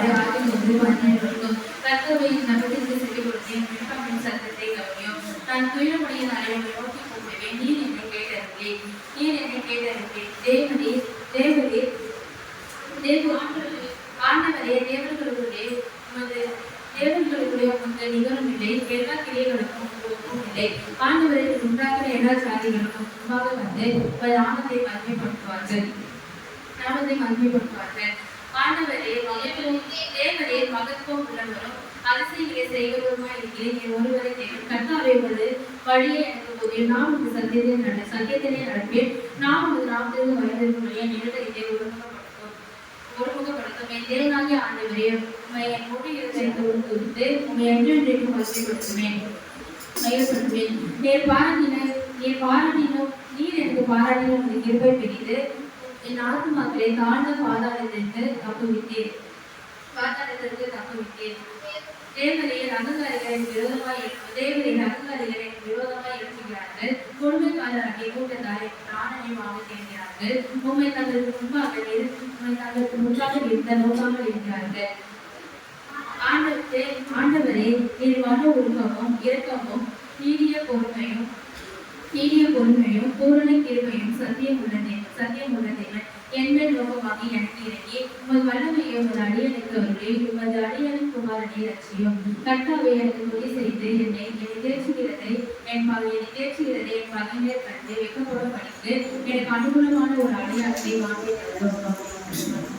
இல்லாதவாறு ஆற்றில் நின்று பணியாற்றும் கர்த்தவையின் நகத்திற்கு செவி கொடுத்தேன் விண்ணப்பமின் சத்தத்தை கவனியும் நான் துயரமுடைய அனைவரை நோக்கி கூப்பிடுவேன் நீர் என்னை கேட்டறிந்தேன் தேவரே ஆண்டவரே தேவர்களுடைய உமது நிகழும் இல்லை எல்லா கிளைகளுக்கும் இல்லை ஆண்டவரை உண்டாகிற எல்லா சாதிகளுக்கும் முன்பாக வந்து நாமத்தை மகிமைப்படுத்துவார்கள் ஆண்டவரே தேவரே மகத்துவம் உள்ளவரும் அரசியலை செய்வதுமாய் இருக்கிறேன் என் ஒருவரை தேவன் கர்த்தாவே உமது வழியை எனக்கு போது நான் உங்கள் சத்தியத்தினை நடப்பேன் நான் உங்கள் நாமத்திற்கு வயதிற்குரிய நிறுவனத்தை ஒருமுகப்படுத்தும் என் தேவனாகிய ஆண்டவரே உண்மை என் முழு இருதயத்தை குறித்து உண்மை என்றென்றைக்கும் மகிமைப்படுத்துவேன் நீர் பாராட்டினோம் நீர் எனக்கு பாராட்டினோம் உங்கள் கிருபை பெரிது என் ஆத்துமாக்களை தாழ்ந்த பாதாளத்திற்கு தப்புவித்தேன் தேவரின் அகங்காரிகளின் விரோதமாய் எழுப்புகிறார்கள் கொடுமைக்காரராகிய கூட்டத்தாரை பிராணனையாக தேடுகிறார்கள் உண்மை தங்களுக்கு முன்பாக இருந்த நோக்காமல் இருக்கிறார்கள் ஆண்டவரே இது மன உருவமும் இரக்கமும் நீடிய பொறுமையும் பூரண கிருபையும் சத்தியம் உள்ளதே எங்கள் நோக்கமாக எனக்கு இறங்கி உமது வல்லமையை உமது அடியனுக்கு அவர்களே உமது அடியனின் குமாரனை ரட்சியும் கர்த்தாவை எனக்கு துணை செய்து என்னை தேர்ச்சுகிறதை என் பகைஞர் கண்டு வெக்கப்படும் படித்து எனக்கு அனுகூலமான ஒரு அடையாளத்தை வாங்கி தருவோம்.